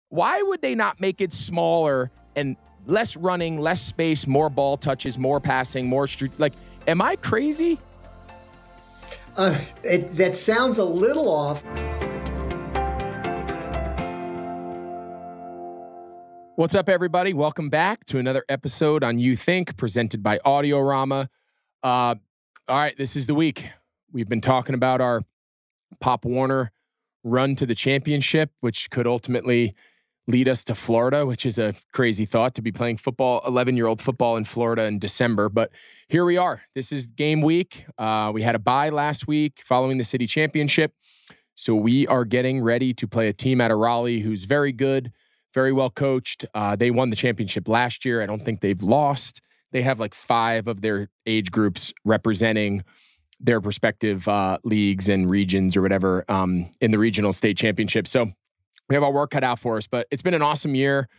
Why would they not make it smaller and less running, less space, more ball touches, more passing, more street? Like, am I crazy? That sounds a little off. What's up, everybody? Welcome back to another episode on You Think, presented by Audiorama. All right, this is the week. We've been talking about our Pop Warner run to the championship, which could ultimately lead us to Florida, which is a crazy thought to be playing football, 11-year-old football in Florida in December. But here we are. This is game week. We had a bye last week following the city championship. So we are getting ready to play a team out of Raleigh who's very good, very well coached. They won the championship last year. I don't think they've lost. They have like 5 of their age groups representing their respective leagues and regions or whatever in the regional state championship. So we have our work cut out for us, but it's been an awesome year.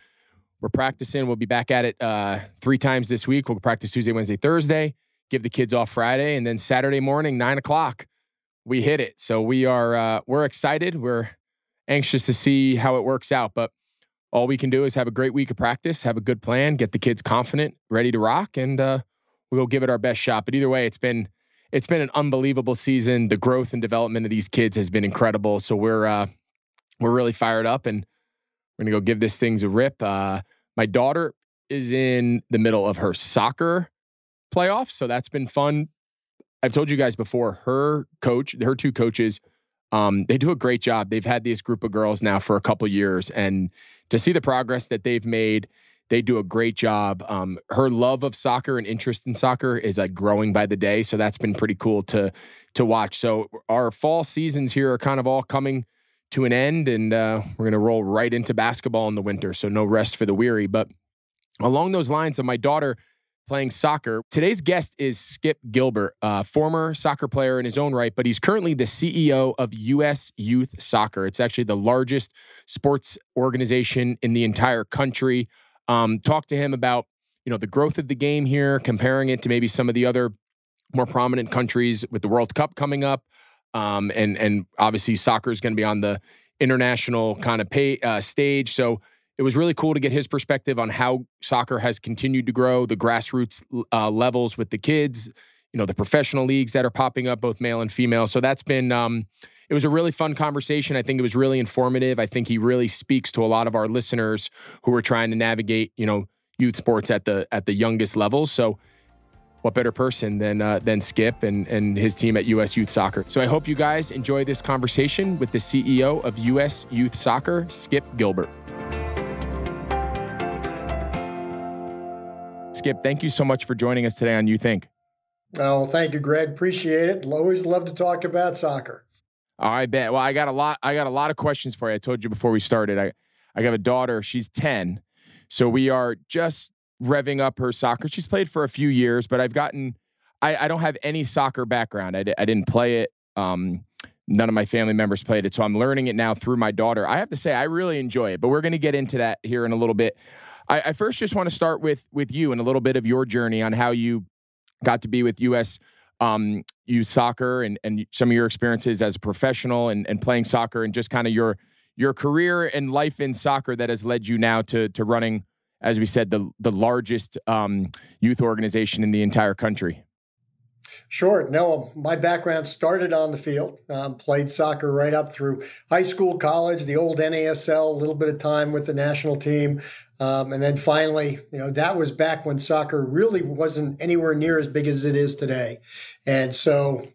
We're practicing. We'll be back at it 3 times this week. We'll practice Tuesday, Wednesday, Thursday, give the kids off Friday, and then Saturday morning, 9 o'clock, we hit it. So we're excited. We're anxious to see how it works out, but all we can do is have a great week of practice, have a good plan, get the kids confident, ready to rock, and we'll give it our best shot. But either way, it's been an unbelievable season. The growth and development of these kids has been incredible. So we're really fired up, and we're going to go give this thing a rip. My daughter is in the middle of her soccer playoffs, so that's been fun. I've told you guys before, her 2 coaches, they do a great job. They've had this group of girls now for a couple years, and to see the progress that they've made, they do a great job. Her love of soccer and interest in soccer is like growing by the day, so that's been pretty cool to watch. So our fall seasons here are kind of all coming to an end, and we're going to roll right into basketball in the winter, so no rest for the weary. But along those lines of my daughter playing soccer, today's guest is Skip Gilbert, former soccer player in his own right, but he's currently the CEO of U.S. Youth Soccer. It's actually the largest sports organization in the entire country. Talk to him about, the growth of the game here, comparing it to maybe some of the other more prominent countries with the World Cup coming up. And obviously soccer is going to be on the international kind of stage. So it was really cool to get his perspective on how soccer has continued to grow, the grassroots levels with the kids, the professional leagues that are popping up, both male and female. So that's been, it was a really fun conversation. I think it was really informative. I think he really speaks to a lot of our listeners who are trying to navigate, youth sports at the youngest levels. So what better person than Skip and his team at U.S. Youth Soccer. So I hope you guys enjoy this conversation with the CEO of U.S. Youth Soccer, Skip Gilbert. Skip, thank you so much for joining us today on You Think. Oh, thank you, Greg. Appreciate it. Always love to talk about soccer. I bet. Well, I got a lot of questions for you. I told you before we started. I have a daughter. She's 10. So we are just revving up her soccer. She's played for a few years, but I don't have any soccer background. I didn't play it. None of my family members played it. So I'm learning it now through my daughter. I have to say, I really enjoy it, but we're going to get into that here in a little bit. I first just want to start with you and a little bit of your journey on how you got to be with U.S. Youth Soccer and some of your experiences as a professional and playing soccer and just kind of your career and life in soccer that has led you now to running, as we said, the largest youth organization in the entire country. Sure. No, my background started on the field, played soccer right up through high school, college, the old NASL, a little bit of time with the national team. And then finally, that was back when soccer really wasn't anywhere near as big as it is today. And so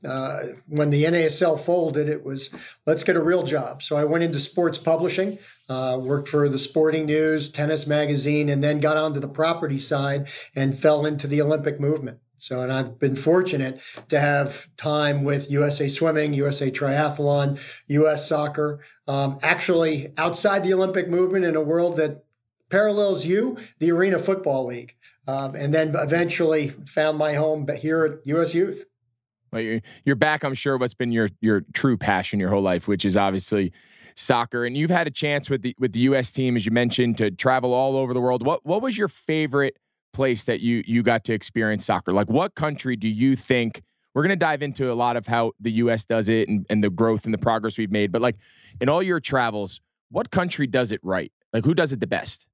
when the NASL folded, it was, let's get a real job. So I went into sports publishing, worked for the Sporting News, Tennis Magazine, and then got onto the property side and fell into the Olympic movement. So, and I've been fortunate to have time with USA Swimming, USA Triathlon, US Soccer, actually outside the Olympic movement in a world that parallels the Arena Football League, and then eventually found my home here at US Youth. Well, you're back, I'm sure, what's been your true passion your whole life, which is obviously soccer. And you've had a chance with the US team, as you mentioned, to travel all over the world. What was your favorite place that you got to experience soccer? Like, what country do you think, we're going to dive into a lot of how the US does it and the growth and the progress we've made, but like in all your travels, what country does it right? Like, who does it the best?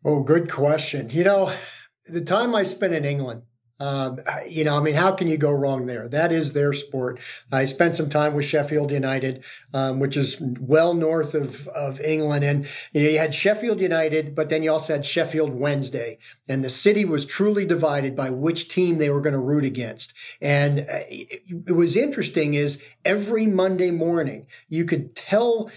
Oh, good question. The time I spent in England, how can you go wrong there? That is their sport. I spent some time with Sheffield United, which is well north of England. And, you had Sheffield United, but then you also had Sheffield Wednesday. And the city was truly divided by which team they were going to root against. And it was interesting is every Monday morning, you could tell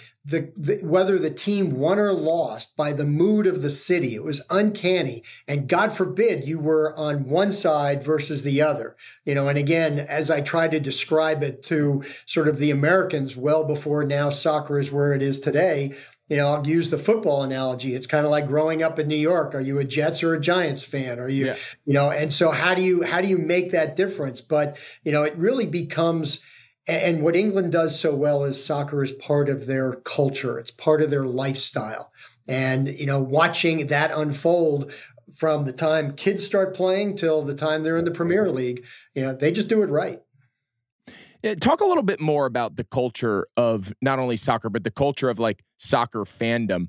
whether the team won or lost by the mood of the city. It was uncanny. And God forbid you were on one side versus the other. And again, as I tried to describe it to sort of the Americans well before now soccer is where it is today, I'll use the football analogy. It's kind of like growing up in New York. Are you a Jets or a Giants fan? Are you, and so how do you make that difference? But, it really becomes. And what England does so well is soccer is part of their culture. It's part of their lifestyle. And, watching that unfold from the time kids start playing till the time they're in the Premier League, they just do it right. Yeah, talk a little bit more about the culture of not only soccer, but the culture of like soccer fandom.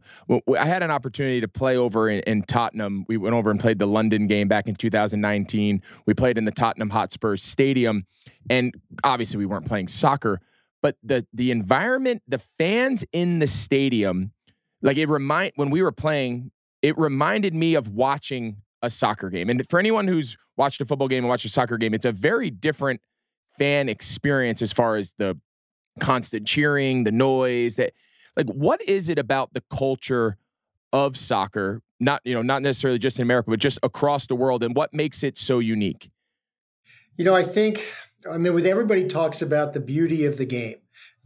I had an opportunity to play over in Tottenham. We went over and played the London game back in 2019. We played in the Tottenham Hotspur Stadium. And obviously we weren't playing soccer, but the environment, the fans in the stadium, like when we were playing, it reminded me of watching a soccer game. And for anyone who's watched a football game and watched a soccer game, it's a very different fan experience as far as the constant cheering, the noise, what is it about the culture of soccer, not necessarily just in America, but just across the world, and what makes it so unique? With everybody talks about the beauty of the game,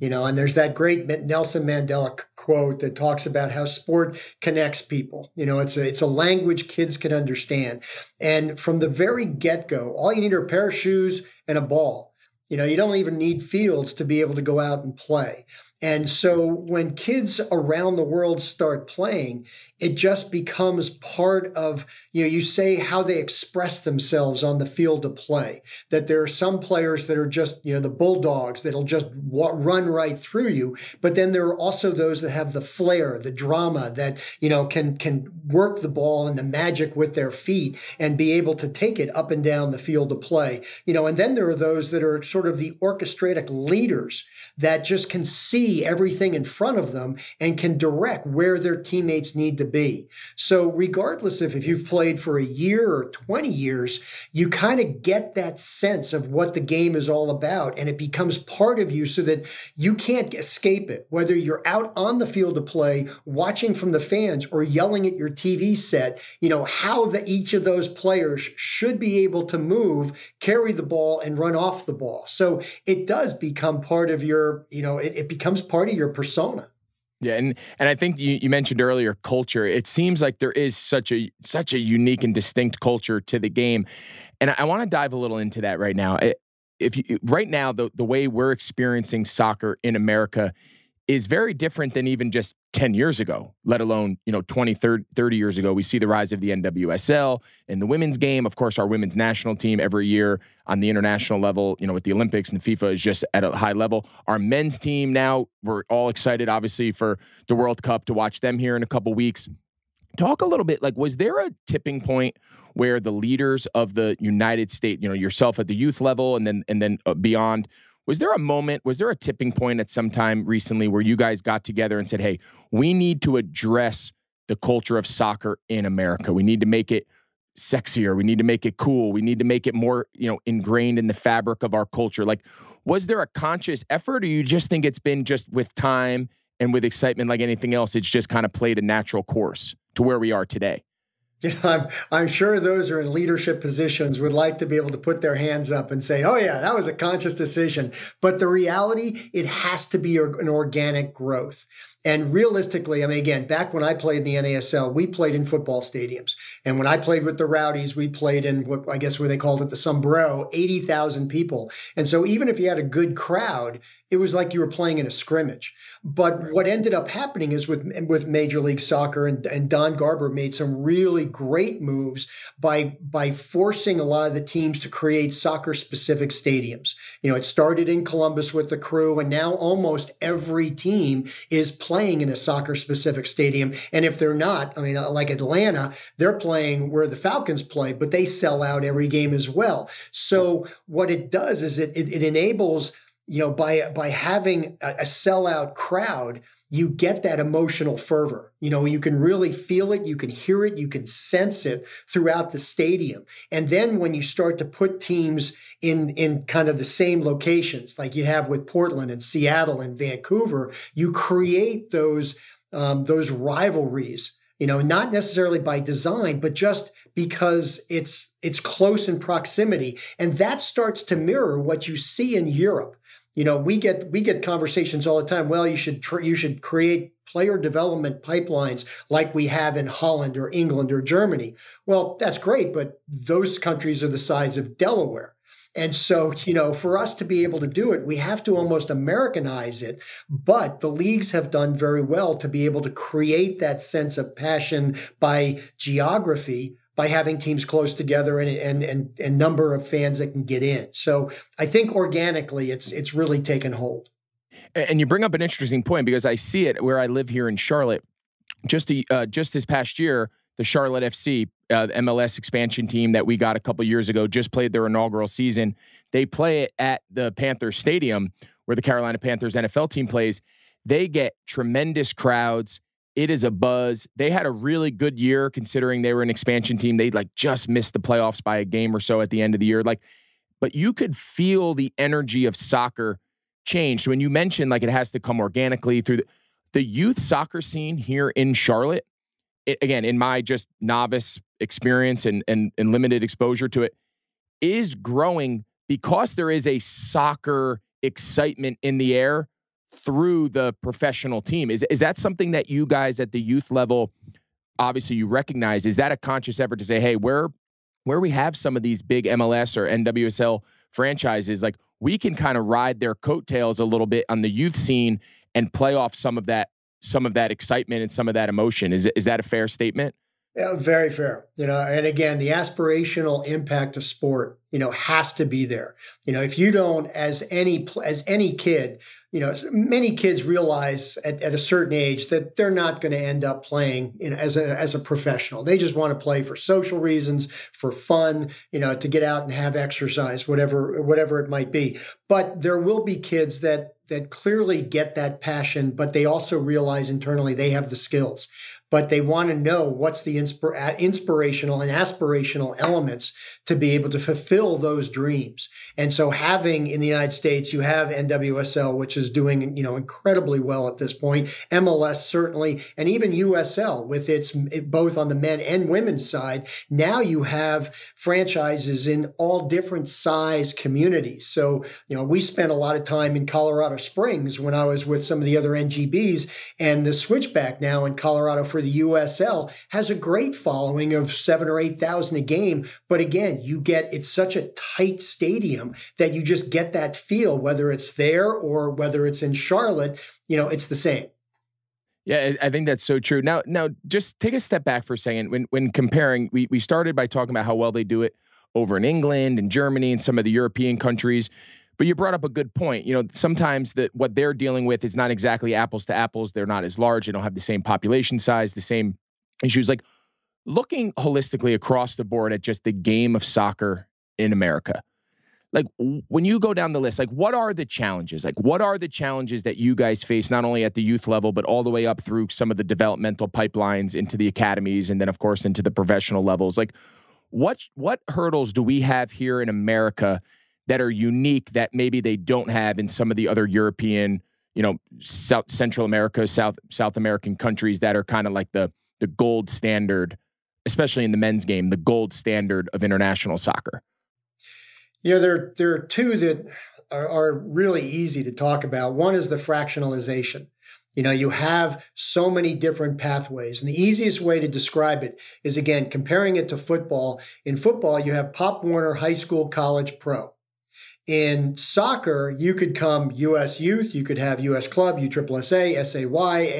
and there's that great Nelson Mandela quote that talks about how sport connects people. It's a language kids can understand. And from the very get-go, all you need are a pair of shoes and a ball. You don't even need fields to be able to go out and play. And so when kids around the world start playing, it just becomes part of, you say how they express themselves on the field of play, that there are some players that are just, the bulldogs that'll just run right through you. But then there are also those that have the flair, the drama that, can work the ball and the magic with their feet and be able to take it up and down the field of play. And then there are those that are sort of the orchestratic leaders that just can see everything in front of them and can direct where their teammates need to be. So regardless of if you've played for a year or 20 years, you kind of get that sense of what the game is all about, and it becomes part of you so that you can't escape it. Whether you're out on the field of play, watching from the fans, or yelling at your TV set, how each of those players should be able to move, carry the ball, and run off the ball. So it does become part of your, it becomes part of your persona. Yeah, and I think you mentioned earlier culture. It seems like there is such a unique and distinct culture to the game, and I want to dive a little into that right now. Right now, the way we're experiencing soccer in America is very different than even just 10 years ago, let alone, 20, 30 years ago. We see the rise of the NWSL and the women's game. Of course, our women's national team every year on the international level, with the Olympics and FIFA is just at a high level. Our men's team now, we're all excited, obviously, for the World Cup to watch them here in a couple weeks. Talk a little bit, was there a tipping point where the leaders of the United States, yourself at the youth level and then beyond, was there a tipping point at some time recently where you guys got together and said, hey, we need to address the culture of soccer in America. We need to make it sexier. We need to make it cool. We need to make it more, ingrained in the fabric of our culture. Was there a conscious effort, or you just think it's been just with time and with excitement like anything else, it's just kind of played a natural course to where we are today? I'm sure those who are in leadership positions would like to be able to put their hands up and say, oh yeah, that was a conscious decision. But the reality, it has to be an organic growth. And realistically, again, back when I played in the NASL, we played in football stadiums. And when I played with the Rowdies, we played in what they called it, the Sombrero, 80,000 people. And so even if you had a good crowd, it was like you were playing in a scrimmage. But what ended up happening is with Major League Soccer, and Don Garber made some really great moves by forcing a lot of the teams to create soccer-specific stadiums. It started in Columbus with the Crew, and now almost every team is playing playing in a soccer specific stadium. And if they're not, I mean, like Atlanta, they're playing where the Falcons play, but they sell out every game as well. So what it does is it enables, by having a sellout crowd, you get that emotional fervor. You can really feel it, you can hear it, you can sense it throughout the stadium. And then when you start to put teams in kind of the same locations, like you have with Portland and Seattle and Vancouver, you create those rivalries, not necessarily by design, but just because it's close in proximity. And that starts to mirror what you see in Europe. We get conversations all the time. Well, you should create player development pipelines like we have in Holland or England or Germany. Well, that's great, but those countries are the size of Delaware. And so, for us to be able to do it, we have to almost Americanize it. But the leagues have done very well to be able to create that sense of passion by geography, by having teams close together and number of fans that can get in. So I think organically it's really taken hold. And you bring up an interesting point, because I see it where I live here in Charlotte. Just this past year, the Charlotte FC, MLS expansion team that we got a couple years ago, just played their inaugural season. They play it at the Panthers Stadium where the Carolina Panthers NFL team plays. They get tremendous crowds. It is a buzz. They had a really good year considering they were an expansion team. They just missed the playoffs by a game or so at the end of the year. But you could feel the energy of soccer change. When you mentioned it has to come organically through the youth soccer scene here in Charlotte, again, in my just novice experience and limited exposure to it, is growing because there is a soccer excitement in the air through the professional team. Is that something that you guys at the youth level, obviously you recognize? Is that a conscious effort to say, hey, where we have some of these big MLS or NWSL franchises, we can kind of ride their coattails a little bit on the youth scene and play off some of that excitement and some of that emotion? Is that a fair statement? Yeah, very fair. And again, the aspirational impact of sport, has to be there. If you don't, as any kid, many kids realize at a certain age that they're not going to end up playing as a professional. They just want to play for social reasons, for fun, to get out and have exercise, whatever it might be. But there will be kids that clearly get that passion, but they also realize internally they have the skills. But they want to know what's the inspirational and aspirational elements to be able to fulfill those dreams. And so having in the United States, you have NWSL, which is doing, incredibly well at this point. MLS certainly, and even USL with its both on the men and women's side. Now you have franchises in all different size communities. So, we spent a lot of time in Colorado Springs when I was with some of the other NGBs, and the switchback now in Colorado for the USL has a great following of 7,000 or 8,000 a game. But again, it's such a tight stadium that you just get that feel, whether it's there or whether it's in Charlotte, it's the same. Yeah, I think that's so true. Now, just take a step back for a second. When comparing, we started by talking about how well they do it over in England and Germany and some of the European countries. But you brought up a good point. Sometimes what they're dealing with is not exactly apples to apples. They're not as large. They don't have the same population size, the same issues. Looking holistically across the board at just the game of soccer in America, when you go down the list, what are the challenges? What are the challenges that you guys face, not only at the youth level, but all the way up through some of the developmental pipelines into the academies and then, of course, into the professional levels? What hurdles do we have here in America that are unique that maybe they don't have in some of the other European, Central America, South American countries that are kind of like the gold standard, especially in the men's game, the gold standard of international soccer? There are two that are really easy to talk about. One is the fractionalization. You have so many different pathways. And the easiest way to describe it is, again, comparing it to football. In football, you have Pop Warner, high school, college, pro. In soccer, you could come U.S. Youth, you could have U.S. Club, USSSA, SAY,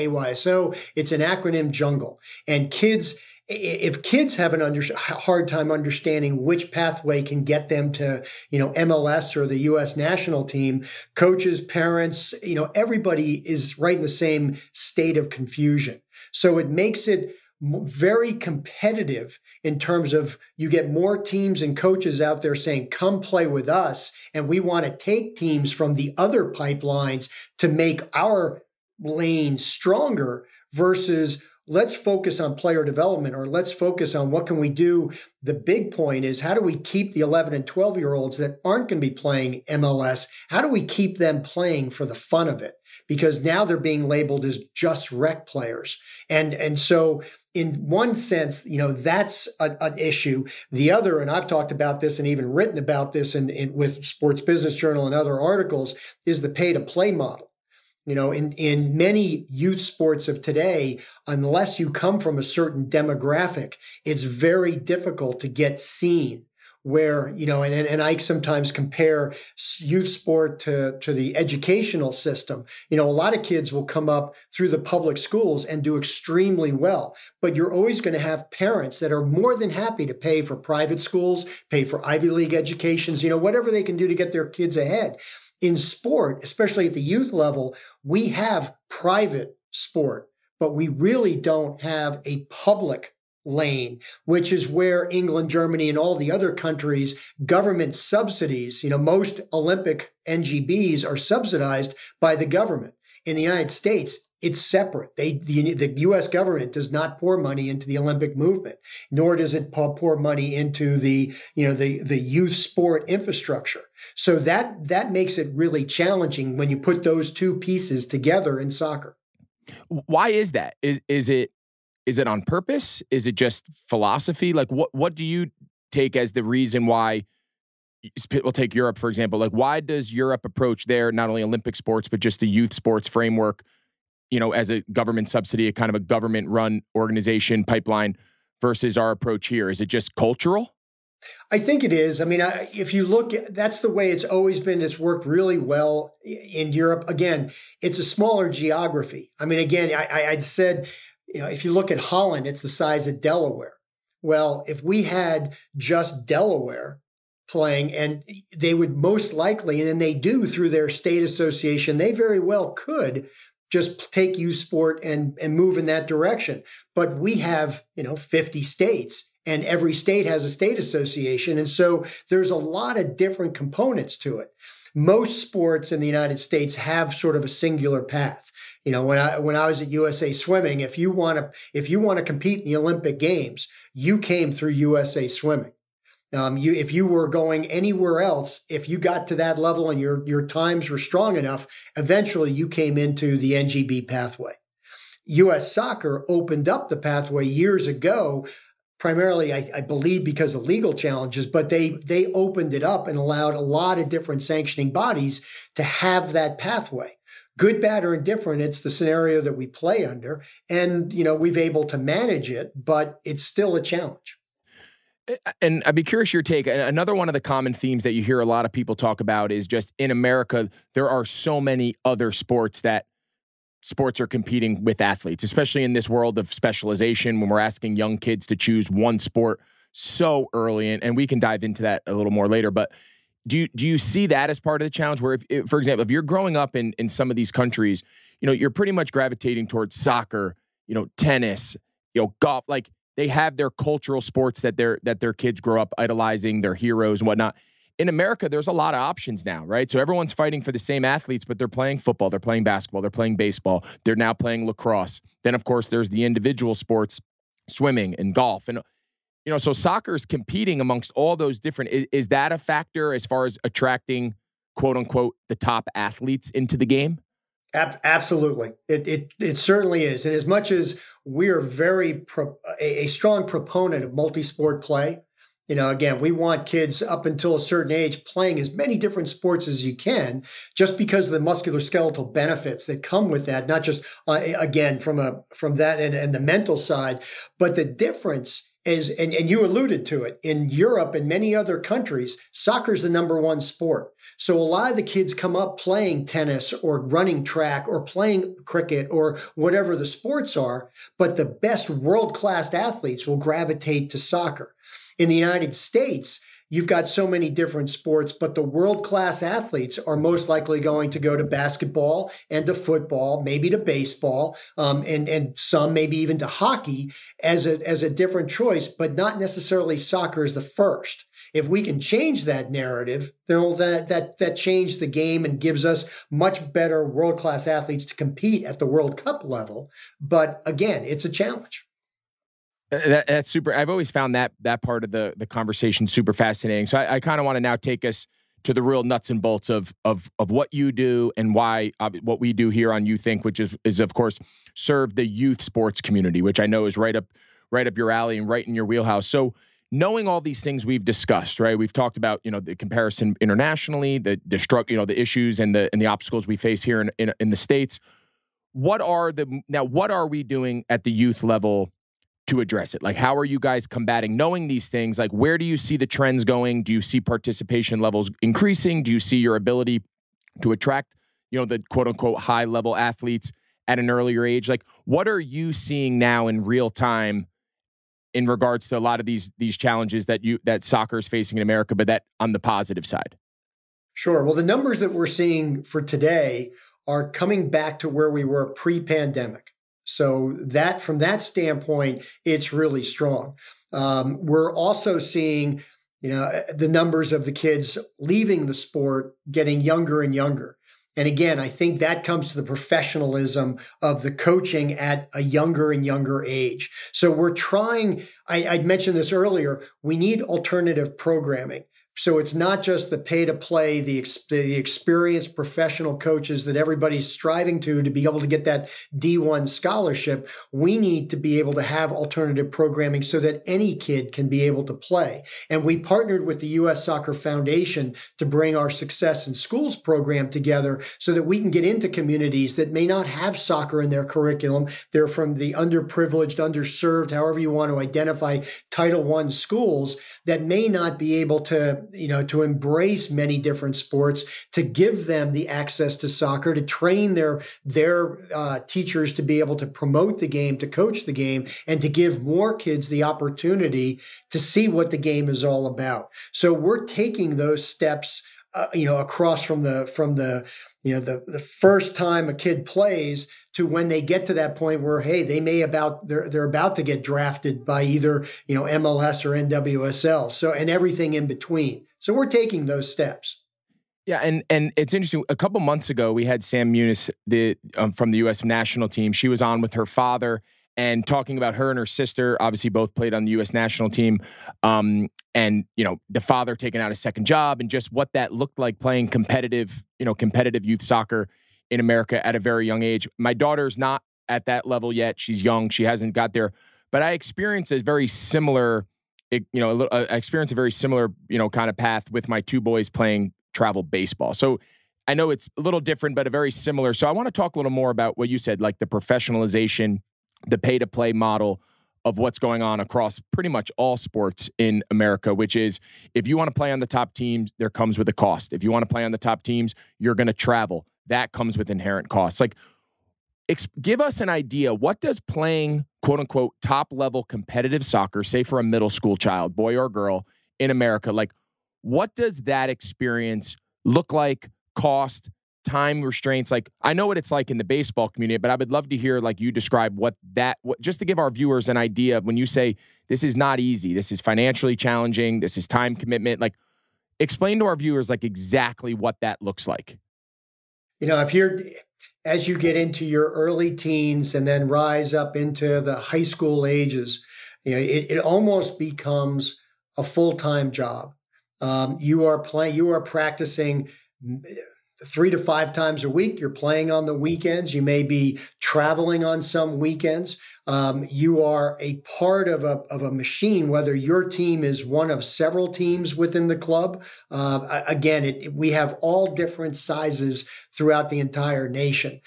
AYSO. It's an acronym jungle. And kids if kids have hard time understanding which pathway can get them to, MLS or the U.S. national team, coaches, parents, everybody is right in the same state of confusion. So it makes it very competitive in terms of you get more teams and coaches out there saying, come play with us. And we want to take teams from the other pipelines to make our lane stronger versus let's focus on player development, or let's focus on what can we do. The big point is, how do we keep the 11 and 12-year-olds that aren't going to be playing MLS? How do we keep them playing for the fun of it? Because now they're being labeled as just rec players. And so in one sense, that's an issue. The other, and I've talked about this and even written about this with Sports Business Journal and other articles, is the pay-to-play model. In many youth sports of today, unless you come from a certain demographic, it's very difficult to get seen. Where, and I sometimes compare youth sport to the educational system. A lot of kids will come up through the public schools and do extremely well, but you're always going to have parents that are more than happy to pay for private schools, pay for Ivy League educations, whatever they can do to get their kids ahead. In sport, especially at the youth level, we have private sport, but we really don't have a public lane, which is where England, Germany, and all the other countries, government subsidies, most Olympic NGBs are subsidized by the government. In the United States, it's separate. The U.S. government does not pour money into the Olympic movement, nor does it pour money into the youth sport infrastructure. So that makes it really challenging when you put those two pieces together in soccer. Why is that? Is it on purpose? Is it just philosophy? Like, what do you take as the reason why? We'll take Europe, for example. Like, why does Europe approach their not only Olympic sports, but just the youth sports framework, as a government subsidy, a kind of a government-run organization pipeline versus our approach here? Is it just cultural? I think it is. I mean, if you look, that's the way it's always been. It's worked really well in Europe. Again, it's a smaller geography. I mean, again, I'd said, if you look at Holland, it's the size of Delaware. Well, if we had just Delaware playing, and they would most likely, and they do through their state association, they very well could just take youth sport and move in that direction. But we have, 50 states, and every state has a state association. And so there's a lot of different components to it. Most sports in the United States have sort of a singular path. When I was at USA Swimming, if you want to compete in the Olympic Games, you came through USA Swimming. If you were going anywhere else, if you got to that level and your times were strong enough, eventually you came into the NGB pathway. U.S. Soccer opened up the pathway years ago, primarily, I believe, because of legal challenges, but they opened it up and allowed a lot of different sanctioning bodies to have that pathway. Good, bad, or indifferent, it's the scenario that we play under. And, we've able to manage it, but it's still a challenge. And I'd be curious your take. Another one of the common themes that you hear a lot of people talk about is just in America, there are so many other sports that sports are competing with athletes, especially in this world of specialization when we're asking young kids to choose one sport so early. And we can dive into that a little more later. But do you see that as part of the challenge where, if, for example, if you're growing up in some of these countries, you're pretty much gravitating towards soccer, tennis, golf, like they have their cultural sports that their kids grow up idolizing, their heroes and whatnot. In America, there's a lot of options now, right? So everyone's fighting for the same athletes, but they're playing football, they're playing basketball, they're playing baseball, they're now playing lacrosse. Then, of course, there's the individual sports, swimming and golf. And, so soccer is competing amongst all those different. Is that a factor as far as attracting, quote unquote, the top athletes into the game? Absolutely. It certainly is. And as much as we're a strong proponent of multi-sport play, again, we want kids up until a certain age playing as many different sports as you can, just because of the musculoskeletal benefits that come with that, not just, again, from that and the mental side, but the difference And you alluded to it, in Europe and many other countries, soccer is the number one sport. So a lot of the kids come up playing tennis or running track or playing cricket or whatever the sports are, but the best world-class athletes will gravitate to soccer. In the United States, you've got so many different sports, but the world-class athletes are most likely going to go to basketball and to football, maybe to baseball, and some maybe even to hockey as a different choice, but not necessarily soccer as the first. If we can change that narrative, that changes the game and gives us much better world-class athletes to compete at the World Cup level. But again, it's a challenge. That's super. I've always found that part of the conversation super fascinating. So I kind of want to now take us to the real nuts and bolts of what you do and why what we do here on You Think, which is of course serve the youth sports community, which I know is right up your alley and right in your wheelhouse. So knowing all these things we've discussed, right? We've talked about the comparison internationally, the the issues and the obstacles we face here in the States. What are we doing at the youth level to address it? Like, how are you guys combating knowing these things? Like, where do you see the trends going? Do you see participation levels increasing? Do you see your ability to attract, the quote unquote high level athletes at an earlier age? Like, what are you seeing now in real time in regards to a lot of these challenges that soccer is facing in America, but that on the positive side? Sure. Well, the numbers that we're seeing for today are coming back to where we were pre-pandemic. So that from that standpoint, it's really strong. We're also seeing, the numbers of the kids leaving the sport getting younger and younger. And again, I think that comes to the professionalism of the coaching at a younger and younger age. So we're trying, I'd mentioned this earlier, we need alternative programming. So it's not just the pay to play, the experienced professional coaches that everybody's striving to be able to get that D1 scholarship. We need to be able to have alternative programming so that any kid can be able to play. And we partnered with the U.S. Soccer Foundation to bring our Success in Schools program together so that we can get into communities that may not have soccer in their curriculum. They're from the underprivileged, underserved, however you want to identify Title I schools that may not be able to embrace many different sports, to give them the access to soccer, to train their teachers to be able to promote the game, to coach the game, and to give more kids the opportunity to see what the game is all about. So we're taking those steps, across from the first time a kid plays to when they get to that point where, hey, they're about to get drafted by either, MLS or NWSL. So, and everything in between. So we're taking those steps. Yeah. And it's interesting. A couple months ago, we had Sam Muniz, from the U.S. national team. She was on with her father and talking about her and her sister, obviously both played on the U.S. national team. And, the father taking out a second job and just what that looked like playing competitive youth soccer in America at a very young age. My daughter's not at that level yet. She's young. She hasn't got there, but I experienced a very similar, kind of path with my two boys playing travel baseball. So I know it's a little different, but a very similar. So I want to talk a little more about what you said, like the professionalization, the pay to play model of what's going on across pretty much all sports in America, which is if you want to play on the top teams, there comes with a cost. If you want to play on the top teams, you're going to travel. That comes with inherent costs. Like, give us an idea. What does playing quote unquote top level competitive soccer, say for a middle school child, boy or girl in America, like what does that experience look like, cost, time restraints? Like, I know what it's like in the baseball community, but I would love to hear like you describe what just to give our viewers an idea of when you say this is not easy, this is financially challenging, this is time commitment, like explain to our viewers like exactly what that looks like. As you get into your early teens and then rise up into the high school ages, it almost becomes a full-time job. You are practicing 3 to 5 times a week. You're playing on the weekends. You may be traveling on some weekends. You are a part of a machine, whether your team is one of several teams within the club. Again, we have all different sizes throughout the entire nation.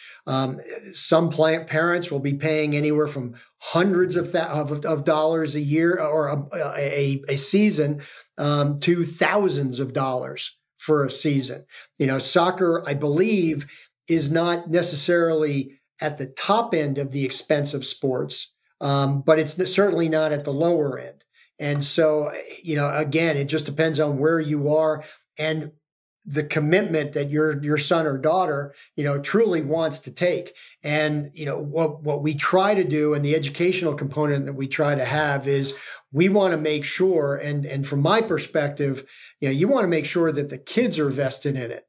Some parents will be paying anywhere from hundreds of dollars a year or a season to thousands of dollars for a season. Soccer, I believe, is not necessarily at the top end of the expensive sports, but it's certainly not at the lower end. And so, again, it just depends on where you are and the commitment that your son or daughter, truly wants to take. And, what we try to do, and the educational component that we try to have, is we want to make sure, and from my perspective, you want to make sure that the kids are vested in it.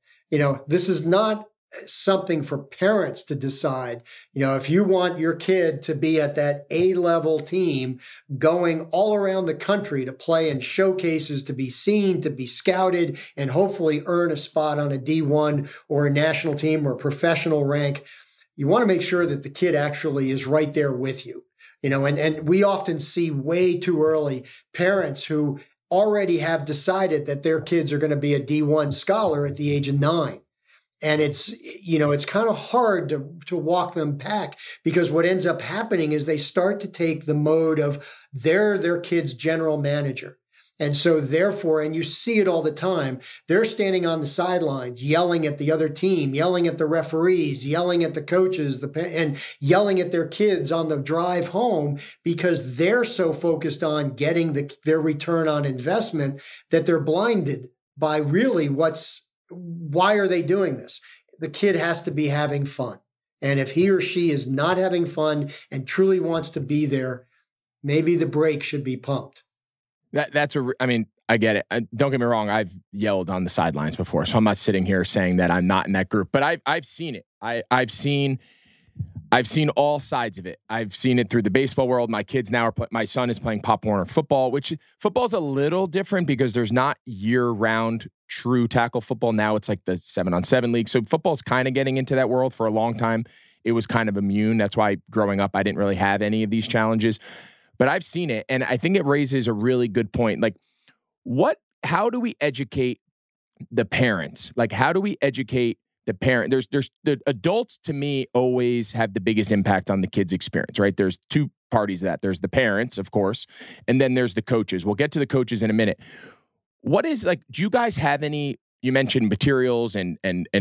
This is not something for parents to decide. If you want your kid to be at that A-level team going all around the country to play in showcases, to be seen, to be scouted, and hopefully earn a spot on a D1 or a national team or professional rank, you want to make sure that the kid actually is right there with you. And we often see way too early parents who already have decided that their kids are going to be a D1 scholar at the age of 9. And it's kind of hard to walk them back, because what ends up happening is they start to take the mode of they're their kid's general manager. And so therefore, and you see it all the time, they're standing on the sidelines, yelling at the other team, yelling at the referees, yelling at the coaches, and yelling at their kids on the drive home, because they're so focused on getting their return on investment that they're blinded by really why are they doing this? The kid has to be having fun. And if he or she is not having fun and truly wants to be there, maybe the brake should be pumped. I get it. Don't get me wrong. I've yelled on the sidelines before, so I'm not sitting here saying that I'm not in that group, but I've seen it. I've seen all sides of it. I've seen it through the baseball world. My kids now my son is playing Pop Warner football, which football's a little different because there's not year-round true tackle football. Now it's like the 7-on-7 league. So football's kind of getting into that world. For a long time, it was kind of immune. That's why growing up, I didn't really have any of these challenges, but I've seen it. And I think it raises a really good point. Like, how do we educate the parents? Like, how do we educate the parent? There's the adults, to me, always have the biggest impact on the kids' experience, right? There's two parties of that. There's the parents, of course, and then there's the coaches. We'll get to the coaches in a minute. Do you guys have any, you mentioned materials and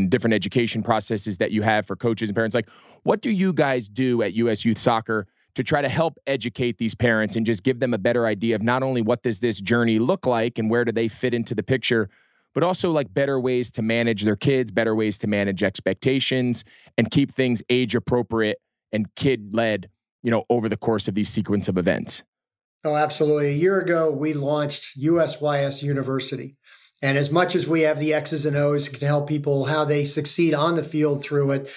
different education processes that you have for coaches and parents. Like, what do you guys do at US Youth Soccer to try to help educate these parents and just give them a better idea of not only what does this journey look like and where do they fit into the picture, but also like better ways to manage their kids, better ways to manage expectations, and keep things age appropriate and kid led, over the course of these sequence of events? Oh, absolutely. A year ago, we launched USYS University. And as much as we have the X's and O's to help people how they succeed on the field through it,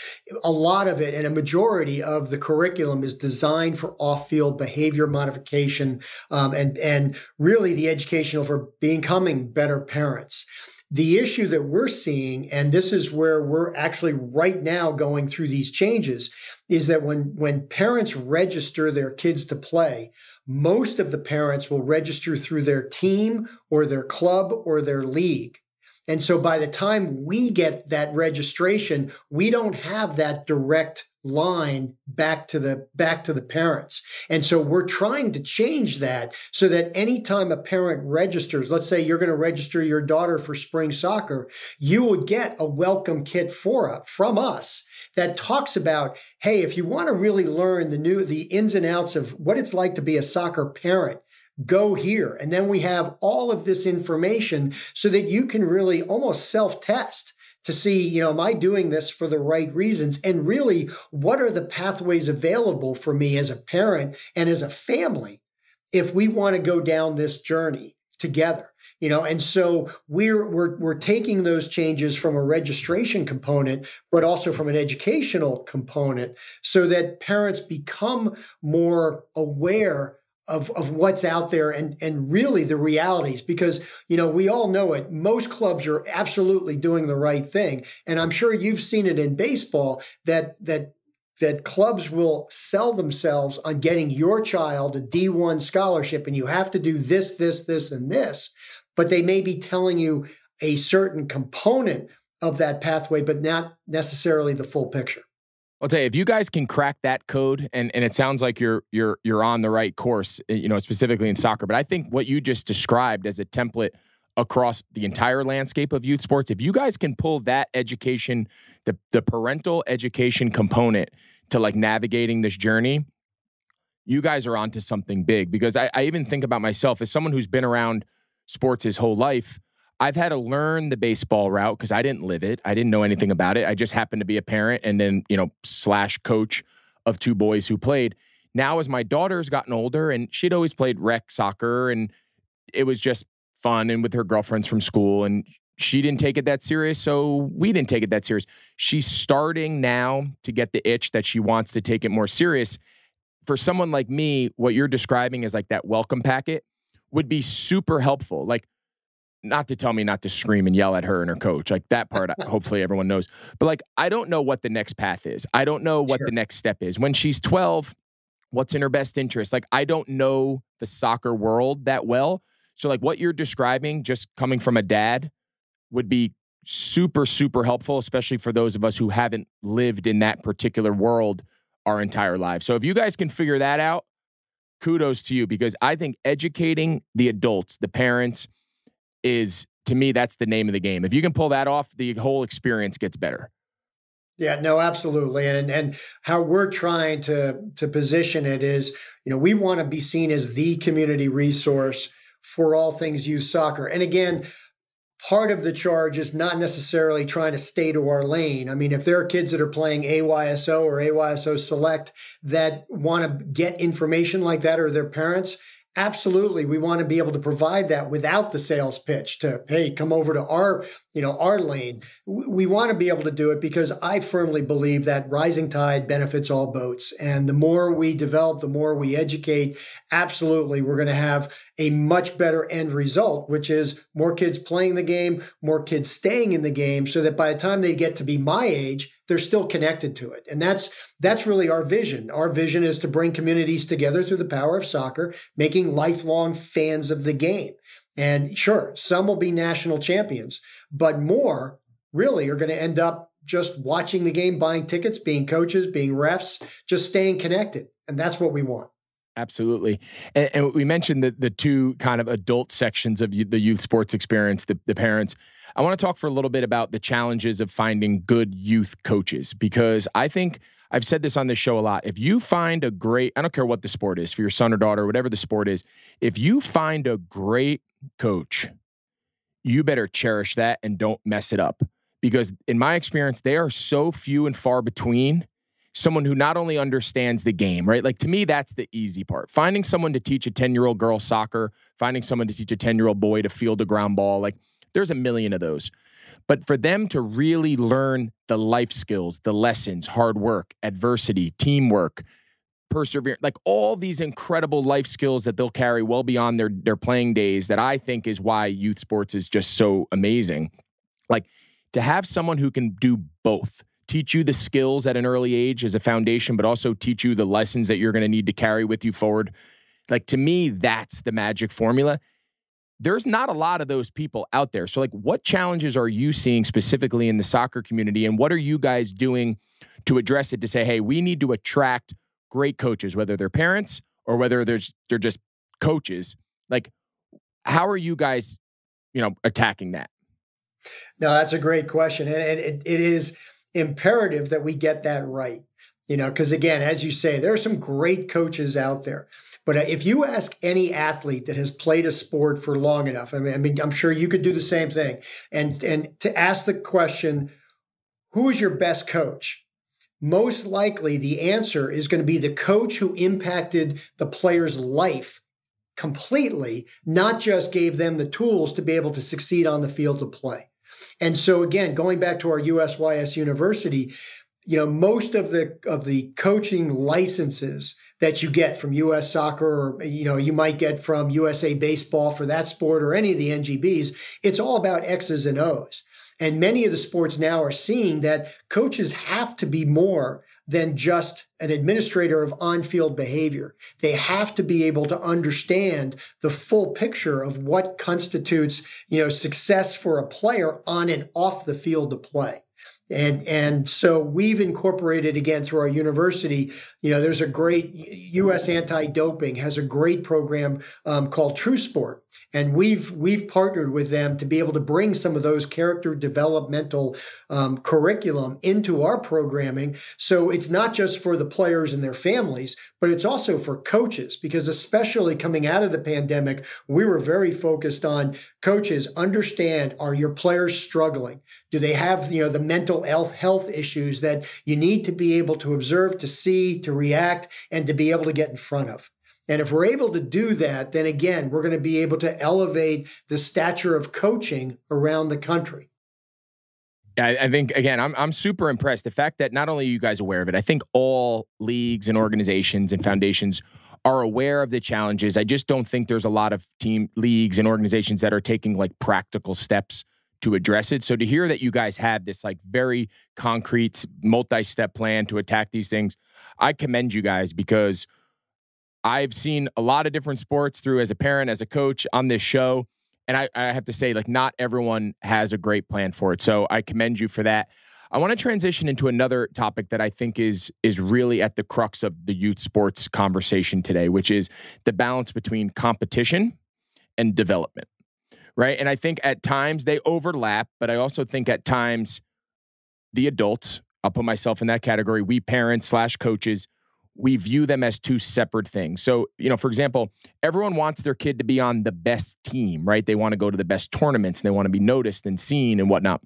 a lot of it and a majority of the curriculum is designed for off-field behavior modification and really the educational for becoming better parents. The issue that we're seeing, and this is where we're actually right now going through these changes, is that when parents register their kids to play, most of the parents will register through their team or their club or their league. And so by the time we get that registration, we don't have that direct line back to the parents. And so we're trying to change that so that anytime a parent registers, let's say you're going to register your daughter for spring soccer, you would get a welcome kit from us that talks about, hey, if you want to really learn the ins and outs of what it's like to be a soccer parent, go here. And then we have all of this information so that you can really almost self-test to see, am I doing this for the right reasons? And really, what are the pathways available for me as a parent and as a family if we want to go down this journey together? And so we're taking those changes from a registration component, but also from an educational component so that parents become more aware of what's out there and really the realities, because, we all know it. Most clubs are absolutely doing the right thing. And I'm sure you've seen it in baseball that clubs will sell themselves on getting your child a D1 scholarship, and you have to do this, this, this, and this, but they may be telling you a certain component of that pathway, but not necessarily the full picture. I'll tell you, if you guys can crack that code, and it sounds like you're on the right course, specifically in soccer. But I think what you just described as a template across the entire landscape of youth sports, if you guys can pull that education, the parental education component to like navigating this journey, you guys are onto something big. Because I even think about myself as someone who's been around sports his whole life. I've had to learn the baseball route because I didn't live it. I didn't know anything about it. I just happened to be a parent and then, / coach of two boys who played. Now, as my daughter's gotten older, and she'd always played rec soccer, and it was just fun and with her girlfriends from school, and she didn't take it that serious, so we didn't take it that serious. She's starting now to get the itch that she wants to take it more serious. For someone like me, what you're describing is like that welcome packet would be super helpful. Like, not to tell me not to scream and yell at her and her coach. Like that part, hopefully everyone knows. But like, I don't know what the next path is. I don't know what the next step is. When she's 12, what's in her best interest? Like, I don't know the soccer world that well. So like what you're describing, just coming from a dad, would be super, super helpful, especially for those of us who haven't lived in that particular world our entire lives. So if you guys can figure that out, kudos to you, because I think educating the adults, the parents, is, to me, that's the name of the game. If you can pull that off, the whole experience gets better. Yeah, no, absolutely. And how we're trying to position it is, we want to be seen as the community resource for all things youth soccer. And again, part of the charge is not necessarily trying to stay to our lane. I mean, if there are kids that are playing AYSO or AYSO Select that want to get information like that, or their parents, absolutely, we want to be able to provide that without the sales pitch to, hey, come over to our lane. We want to be able to do it because I firmly believe that rising tide benefits all boats. And the more we develop, the more we educate, absolutely, we're going to have a much better end result, which is more kids playing the game, more kids staying in the game, so that by the time they get to be my age, they're still connected to it. And that's really our vision. Our vision is to bring communities together through the power of soccer, making lifelong fans of the game. And sure, some will be national champions, but more really are going to end up just watching the game, buying tickets, being coaches, being refs, just staying connected. And that's what we want. Absolutely. And we mentioned the two kind of adult sections of the youth sports experience, the parents. I want to talk for a little bit about the challenges of finding good youth coaches, because I think I've said this on this show a lot. If you find a great, I don't care what the sport is, for your son or daughter, whatever the sport is, if you find a great coach, you better cherish that and don't mess it up. Because in my experience, they are so few and far between. Someone who not only understands the game, right? Like, to me, that's the easy part. Finding someone to teach a 10-year-old girl soccer, finding someone to teach a 10-year-old boy to field a ground ball, like, there's a million of those. But for them to really learn the life skills, the lessons, hard work, adversity, teamwork, perseverance, like all these incredible life skills that they'll carry well beyond their playing days, that I think is why youth sports is just so amazing. Like, to have someone who can do both, teach you the skills at an early age as a foundation, but also teach you the lessons that you're going to need to carry with you forward. Like, to me, that's the magic formula. There's not a lot of those people out there. So like, what challenges are you seeing specifically in the soccer community, and what are you guys doing to address it, to say, hey, we need to attract great coaches, whether they're parents or whether they're just coaches? Like, how are you guys, attacking that? No, that's a great question. And it is imperative that we get that right, because again, as you say, there are some great coaches out there. But if you ask any athlete that has played a sport for long enough, I mean, I'm sure you could do the same thing. And to ask the question, who is your best coach? Most likely the answer is going to be the coach who impacted the player's life completely, not just gave them the tools to be able to succeed on the field of play. And so again, going back to our USYS University, most of the coaching licenses that you get from U.S. Soccer, or you might get from USA Baseball for that sport, or any of the NGBs. It's all about X's and O's. And many of the sports now are seeing that coaches have to be more than just an administrator of on-field behavior. They have to be able to understand the full picture of what constitutes, success for a player on and off the field of play. And so we've incorporated, again, through our university, there's a great U.S. Anti-Doping has a great program called True Sport. And we've partnered with them to be able to bring some of those character developmental curriculum into our programming. So it's not just for the players and their families, but it's also for coaches, because especially coming out of the pandemic, we were very focused on coaches. Understand, are your players struggling? Do they have, the mental health issues that you need to be able to observe, to see, to react, and to be able to get in front of? And if we're able to do that, then again, we're going to be able to elevate the stature of coaching around the country. Yeah, I think, again, I'm super impressed. The fact that not only are you guys aware of it, I think all leagues and organizations and foundations are aware of the challenges. I just don't think there's a lot of leagues and organizations that are taking like practical steps to address it. So to hear that you guys have this like very concrete multi-step plan to attack these things, I commend you guys, because I've seen a lot of different sports through as a parent, as a coach on this show. And I have to say, like, not everyone has a great plan for it. So I commend you for that. I want to transition into another topic that I think is really at the crux of the youth sports conversation today, which is the balance between competition and development, right? And I think at times they overlap, but I also think at times the adults, I'll put myself in that category, we parents / coaches, we view them as two separate things. So, for example, everyone wants their kid to be on the best team, right? They want to go to the best tournaments, and they want to be noticed and seen and whatnot.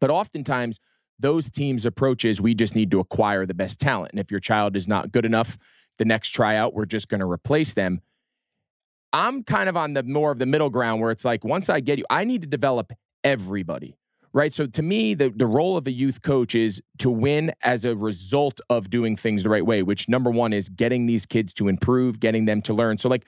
But oftentimes, those teams' approaches, we just need to acquire the best talent. And if your child is not good enough, the next tryout, we're just going to replace them. I'm kind of on the more of the middle ground, where it's like, once I get you, I need to develop everybody. Right. So to me, the role of a youth coach is to win as a result of doing things the right way, which number one is getting these kids to improve, getting them to learn. So like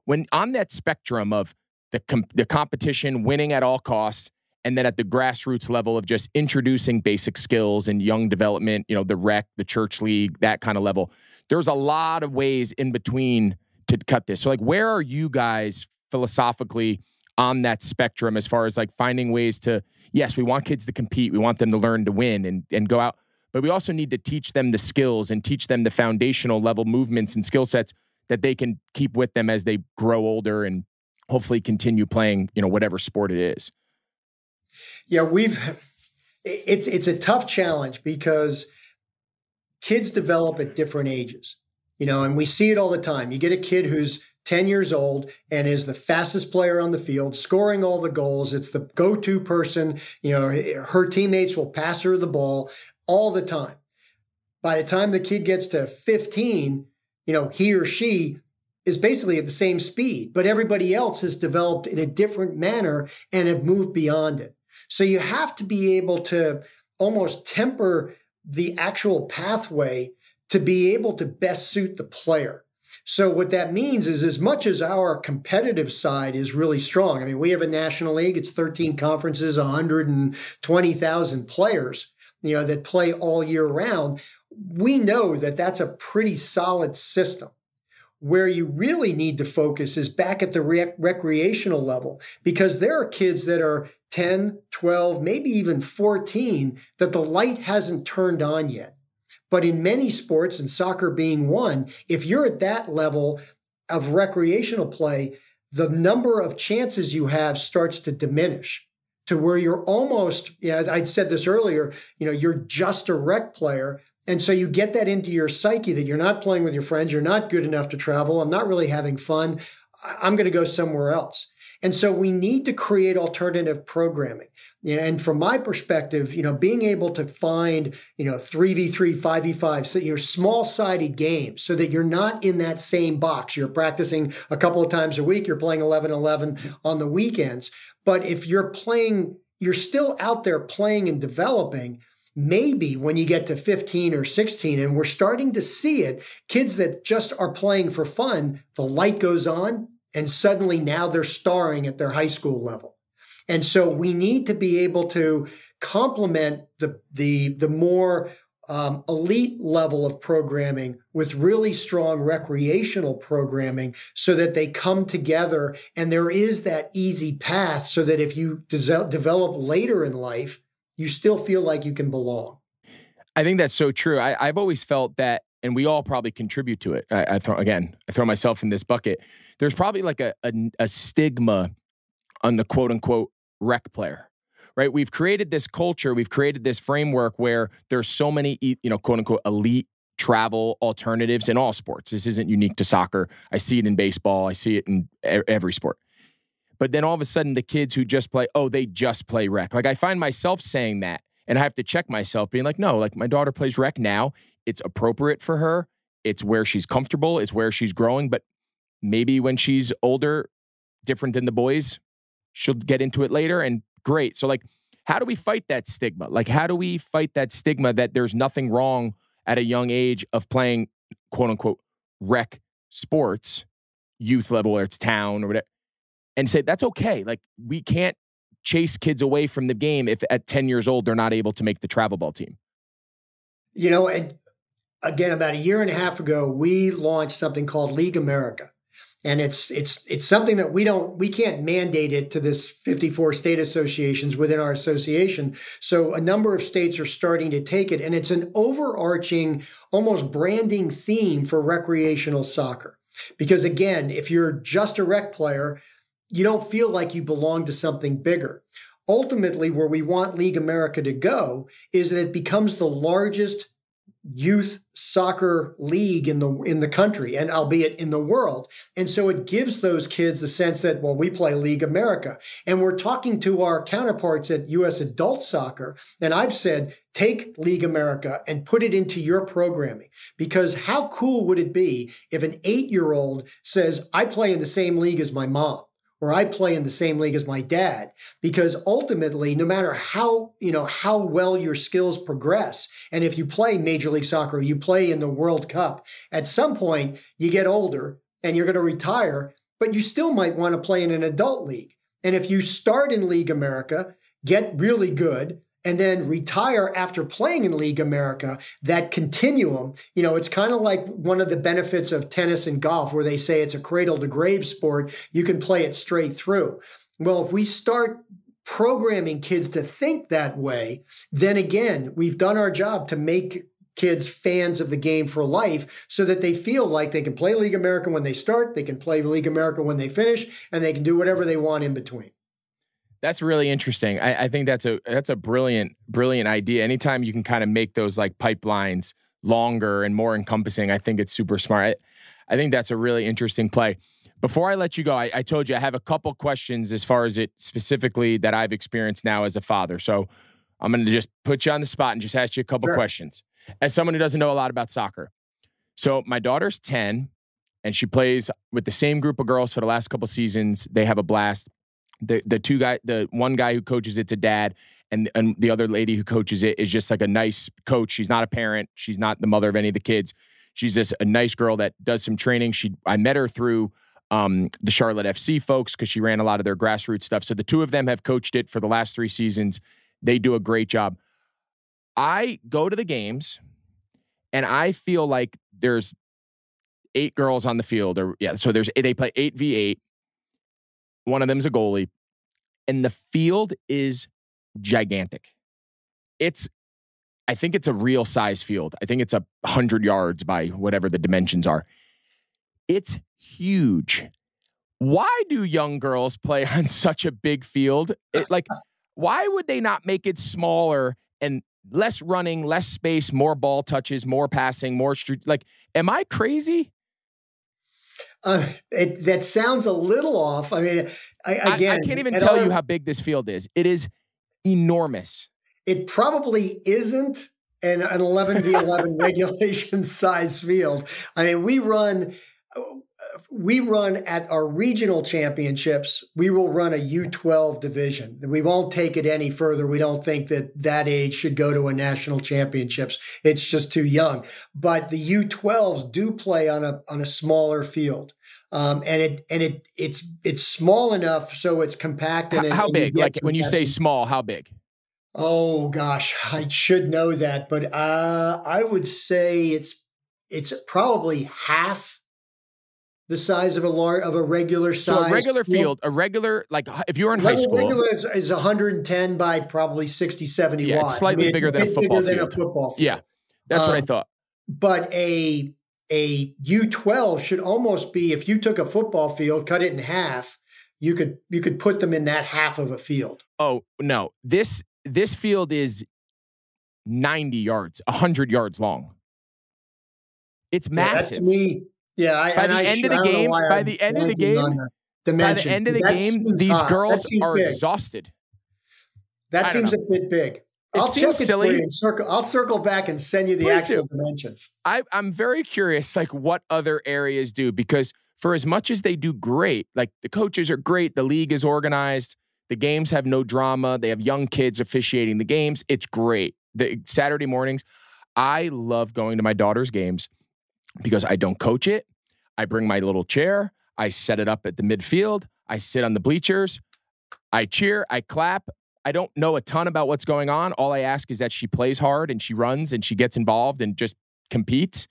when on that spectrum of the competition, winning at all costs, and then at the grassroots level of just introducing basic skills and young development, the rec, the church league, that kind of level, there's a lot of ways in between to cut this. So like, where are you guys philosophically on that spectrum as far as like finding ways to, yes, we want kids to compete. We want them to learn to win and go out, but we also need to teach them the skills and teach them the foundational level movements and skill sets that they can keep with them as they grow older and hopefully continue playing, whatever sport it is. Yeah, it's a tough challenge, because kids develop at different ages, and we see it all the time. You get a kid who's 10 years old and is the fastest player on the field, scoring all the goals. It's the go-to person. Her teammates will pass her the ball all the time. By the time the kid gets to 15, he or she is basically at the same speed, but everybody else has developed in a different manner and have moved beyond it. So you have to be able to almost temper the actual pathway to be able to best suit the player. So what that means is, as much as our competitive side is really strong, I mean, we have a national league, it's 13 conferences, 120,000 players, that play all year round. We know that that's a pretty solid system. Where you really need to focus is back at the recreational level, because there are kids that are 10, 12, maybe even 14 that the light hasn't turned on yet. But in many sports, and soccer being one, if you're at that level of recreational play, the number of chances you have starts to diminish to where you're almost, I said this earlier, you're just a rec player. And so you get that into your psyche that you're not playing with your friends, you're not good enough to travel, I'm not really having fun, I'm going to go somewhere else. And so we need to create alternative programming. And from my perspective, being able to find, 3v3, 5v5, so your small-sided games so that you're not in that same box. You're practicing a couple of times a week, you're playing 11-11 on the weekends. But if you're still out there playing and developing, maybe when you get to 15 or 16, and we're starting to see it, kids that just are playing for fun, the light goes on and suddenly now they're starring at their high school level. And so we need to be able to complement the more elite level of programming with really strong recreational programming so that they come together and there is that easy path so that if you develop later in life, you still feel like you can belong. I think that's so true. I've always felt that, and we all probably contribute to it. I throw myself in this bucket. There's probably like a stigma on the quote unquote rec player, right? We've created this culture. We've created this framework where there's so many, quote unquote, elite travel alternatives in all sports. This isn't unique to soccer. I see it in baseball. I see it in every sport. But then all of a sudden the kids who just play, they just play rec. Like I find myself saying that and I have to check myself being like, no, like my daughter plays rec now. It's appropriate for her. It's where she's comfortable. It's where she's growing. But maybe when she's older, different than the boys, she'll get into it later and great. So like, how do we fight that stigma? Like, how do we fight that stigma that there's nothing wrong at a young age of playing quote unquote rec sports, youth level, or it's town or whatever, and say that's okay. Like we can't chase kids away from the game if at 10 years old, they're not able to make the travel ball team. And again, about a year and a half ago, we launched something called League America. And it's something that we can't mandate it to this 54 state associations within our association. So a number of states are starting to take it. And it's an overarching, almost branding theme for recreational soccer. Because again, if you're just a rec player, you don't feel like you belong to something bigger. Ultimately, where we want League America to go is that it becomes the largest youth soccer league in the country, and albeit in the world. And so it gives those kids the sense that, well, we play League America. And we're talking to our counterparts at U.S. Adult Soccer, and I've said, take League America and put it into your programming. Because how cool would it be if an 8-year-old says, I play in the same league as my mom, or I play in the same league as my dad? Because ultimately, no matter how well your skills progress, and if you play Major League Soccer, you play in the World Cup, at some point you get older and you're going to retire, but you still might want to play in an adult league. And if you start in League America, get really good, and then retire after playing in League America, that continuum, it's kind of like one of the benefits of tennis and golf where they say it's a cradle to grave sport. You can play it straight through. Well, if we start programming kids to think that way, then again, we've done our job to make kids fans of the game for life so that they feel like they can play League America when they start, they can play League America when they finish, and they can do whatever they want in between. That's really interesting. I think that's a brilliant idea. Anytime you can kind of make those like pipelines longer and more encompassing, I think it's super smart. I think that's a really interesting play. Before I let you go, I told you I have a couple questions as far as it specifically that I've experienced now as a father. So I'm going to just put you on the spot and just ask you a couple questions. As someone who doesn't know a lot about soccer. So my daughter's 10 and she plays with the same group of girls for the last couple seasons. They have a blast. The one guy who coaches it's a dad, and the other lady who coaches it is just like a nice coach. She's not a parent. She's not the mother of any of the kids. She's just a nice girl that does some training. I met her through the Charlotte FC folks because she ran a lot of their grassroots stuff. So the two of them have coached it for the last 3 seasons. They do a great job. I go to the games and I feel like there's 8 girls on the field, so they play 8v8. One of them's a goalie, and the field is gigantic. I think it's a real size field. I think it's 100 yards by whatever the dimensions are. It's huge. Why do young girls play on such a big field? Why would they not make it smaller and less running, less space, more ball touches, more passing, more street? Like, am I crazy? That sounds a little off. I mean, I can't even tell you how big this field is. It is enormous. It probably isn't an 11v11 regulation size field. I mean, we run we run at our regional championships, we will run a U12 division. We won't take it any further. We don't think that age should go to a national championships. It's just too young. But the U12s do play on a smaller field. It's small enough so it's compact. And how big? Like when you say small, how big? Oh gosh, I should know that, but I would say it's probably half the size of a regular size. So a regular field, like if you were in high school. Regular is 110 by probably 60, 70 yeah, wide. It's slightly bigger than a football field. Yeah, that's what I thought. But a U12 should almost be, if you took a football field, cut it in half, you could put them in that half of a field. Oh, no. This field is 90 yards, 100 yards long. It's massive. To me, yeah. By the end of the game, these girls are exhausted. That seems a bit big. I'll check it for you and I'll circle back and send you the actual dimensions. I'm very curious, like what other areas do, because for as much as they do great, like the coaches are great, the league is organized, the games have no drama, they have young kids officiating the games. It's great. The Saturday mornings, I love going to my daughter's games because I don't coach it. I bring my little chair, I set it up at the midfield, I sit on the bleachers, I cheer, I clap. I don't know a ton about what's going on. All I ask is that she plays hard and she runs and she gets involved and just competes.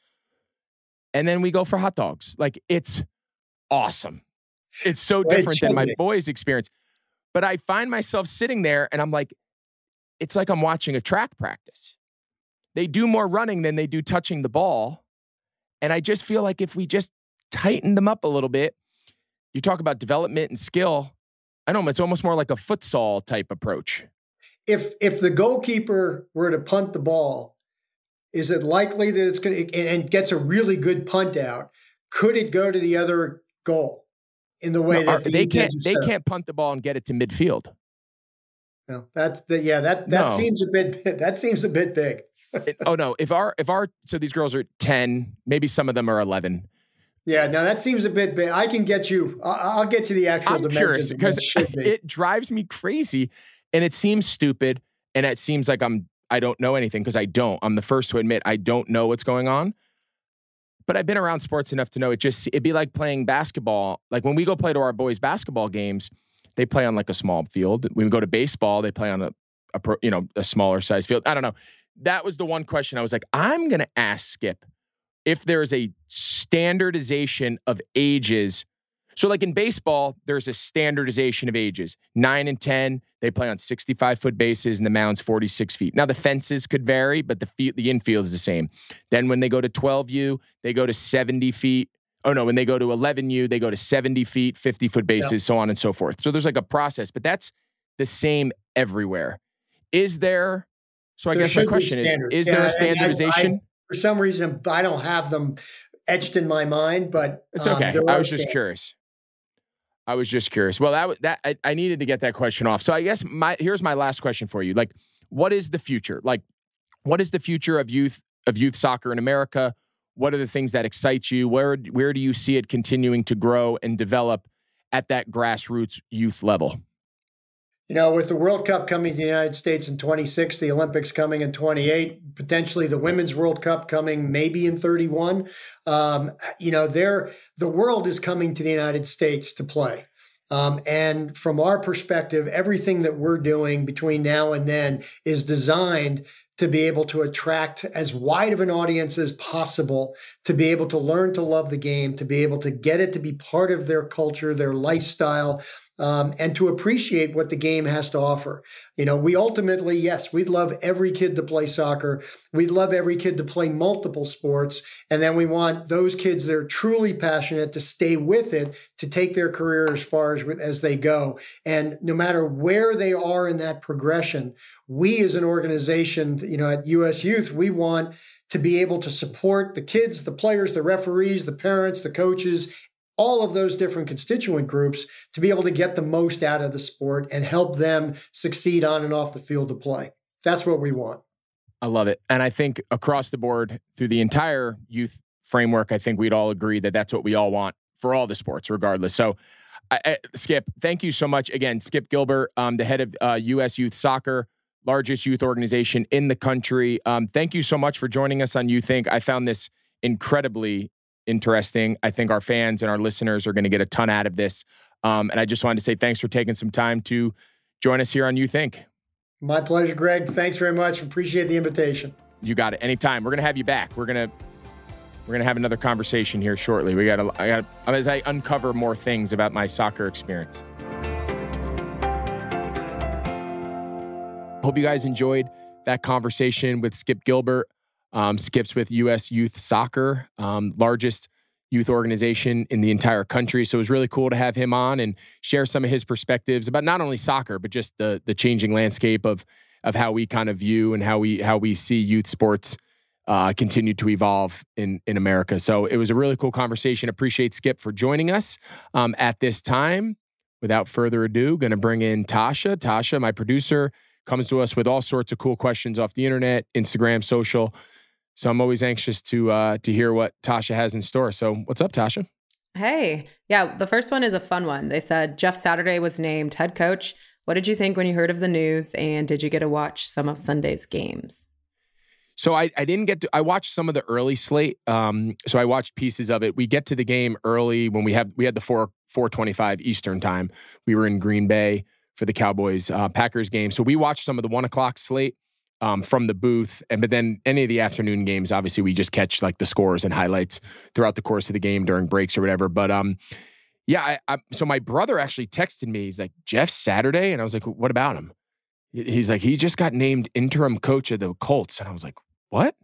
And then we go for hot dogs. Like, it's awesome. It's so different than my boys' experience. But I find myself sitting there and I'm like, it's like I'm watching a track practice. They do more running than they do touching the ball. And I just feel like if we just tighten them up a little bit, you talk about development and skill, I don't know, it's almost more like a futsal type approach. If the goalkeeper were to punt the ball, is it likely that it's going to, and gets a really good punt out, could it go to the other goal in the way that they can't punt the ball and get it to midfield? No, seems a bit big. So these girls are 10, maybe some of them are 11. Yeah, now that seems a bit big. I can get you. I'll get you the actual dimensions. I'm curious because it drives me crazy, and it seems stupid, and it seems like I don't know anything because I don't. I'm the first to admit I don't know what's going on. But I've been around sports enough to know it'd be like playing basketball. Like when we go play to our boys' basketball games, they play on like a small field. When we go to baseball, they play on a smaller size field. I don't know. That was the one question I was like, I'm gonna ask Skip if there is a standardization of ages. So like in baseball, there's a standardization of ages. 9 and 10, they play on 65-foot bases and the mound's 46 feet. Now the fences could vary, but the infield is the same. Then when they go to 12U, they go to 70 feet. Oh no, when they go to 11U, they go to 70 feet, 50-foot bases, so on and so forth. So there's like a process, but that's the same everywhere. Is there, so I guess my question is there a standardization? For some reason, I don't have them etched in my mind, but it's okay. I was just curious. Well, I needed to get that question off. So I guess here's my last question for you. Like, what is the future? Like, what is the future of youth soccer in America? What are the things that excite you? Where do you see it continuing to grow and develop at that grassroots youth level? With the World Cup coming to the United States in 26, the Olympics coming in 28, potentially the Women's World Cup coming maybe in 31, the world is coming to the United States to play. And from our perspective, everything that we're doing between now and then is designed to be able to attract as wide of an audience as possible, to be able to learn to love the game, to be able to get it to be part of their culture, their lifestyle, and to appreciate what the game has to offer. We ultimately, yes, we'd love every kid to play soccer. We'd love every kid to play multiple sports. And then we want those kids that are truly passionate to stay with it, to take their career as far as they go. And no matter where they are in that progression, we as an organization, at US Youth, we want to be able to support the kids, the players, the referees, the parents, the coaches, all of those different constituent groups to be able to get the most out of the sport and help them succeed on and off the field of play. That's what we want. I love it. And I think across the board through the entire youth framework, I think we'd all agree that that's what we all want for all the sports, regardless. So, Skip, thank you so much. Again, Skip Gilbert, the head of U.S. Youth Soccer, largest youth organization in the country. Thank you so much for joining us on You Think. I found this incredibly interesting. I think our fans and our listeners are going to get a ton out of this. And I just wanted to say thanks for taking some time to join us here on You Think. My pleasure, Greg. Thanks very much. Appreciate the invitation. You got it. Anytime. We're going to have you back. We're going to have another conversation here shortly. As I uncover more things about my soccer experience. Hope you guys enjoyed that conversation with Skip Gilbert. Skip's with U.S. Youth Soccer, largest youth organization in the entire country. So it was really cool to have him on and share some of his perspectives about not only soccer, but just the changing landscape of how we kind of view and how we see youth sports continue to evolve in America. So it was a really cool conversation. Appreciate Skip for joining us at this time. Without further ado, going to bring in Tasha. Tasha, my producer, comes to us with all sorts of cool questions off the internet, Instagram, social. So I'm always anxious to hear what Tasha has in store. So what's up, Tasha? Hey. Yeah, the first one is a fun one. They said Jeff Saturday was named head coach. What did you think when you heard of the news? And did you get to watch some of Sunday's games? So I didn't get to, I watched some of the early slate. So I watched pieces of it. We get to the game early when we had the 4:25 Eastern time. We were in Green Bay for the Cowboys Packers game. So we watched some of the 1:00 slate from the booth. But then any of the afternoon games, obviously we just catch like the scores and highlights throughout the course of the game during breaks or whatever. But yeah, so my brother actually texted me. He's like, Jeff Saturday? And I was like, what about him? He's like, he just got named interim coach of the Colts. And I was like, what?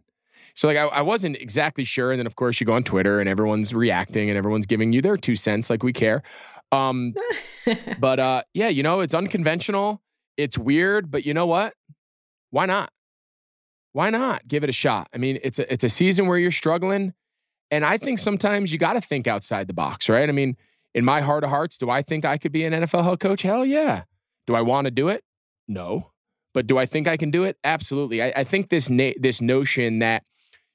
So like, I wasn't exactly sure. And then of course you go on Twitter and everyone's reacting and everyone's giving you their 2 cents like we care. But yeah, it's unconventional. It's weird, but you know what? Why not? Why not give it a shot? I mean, it's a season where you're struggling. And I think sometimes you got to think outside the box, right? I mean, in my heart of hearts, do I think I could be an NFL head coach? Hell yeah. Do I want to do it? No. But do I think I can do it? Absolutely. I think this notion that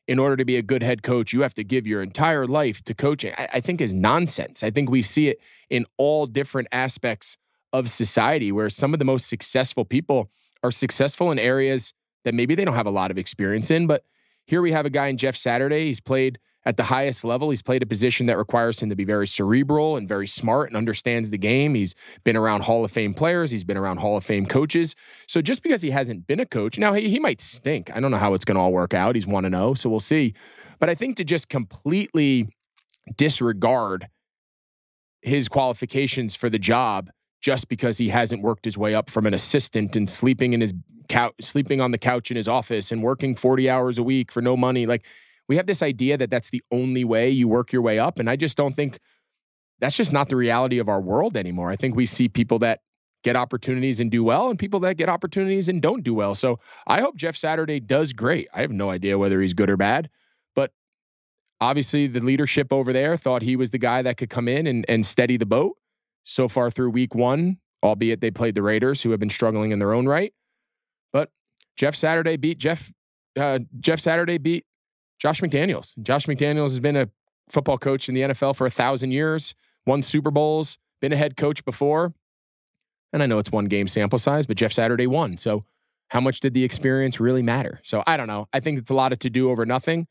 in order to be a good head coach, you have to give your entire life to coaching, I think is nonsense. I think we see it in all different aspects of society where some of the most successful people are successful in areas that maybe they don't have a lot of experience in. But here we have a guy in Jeff Saturday. He's played at the highest level. He's played a position that requires him to be very cerebral and very smart and understands the game. He's been around Hall of Fame players. He's been around Hall of Fame coaches. So just because he hasn't been a coach, now he might stink. I don't know how it's going to all work out. He's 1-0, so we'll see. But I think to just completely disregard his qualifications for the job just because he hasn't worked his way up from an assistant and sleeping on the couch in his office and working 40 hours a week for no money. Like, we have this idea that that's the only way you work your way up. And I just don't think that's just not the reality of our world anymore. I think we see people that get opportunities and do well and people that get opportunities and don't do well. So I hope Jeff Saturday does great. I have no idea whether he's good or bad, but obviously the leadership over there thought he was the guy that could come in and steady the boat so far through week 1, albeit they played the Raiders, who have been struggling in their own right. But Jeff Saturday beat Josh McDaniels. Josh McDaniels has been a football coach in the NFL for 1,000 years, won Super Bowls, been a head coach before. And I know it's 1 game sample size, but Jeff Saturday won. So how much did the experience really matter? So I don't know. I think it's a lot of to do over nothing.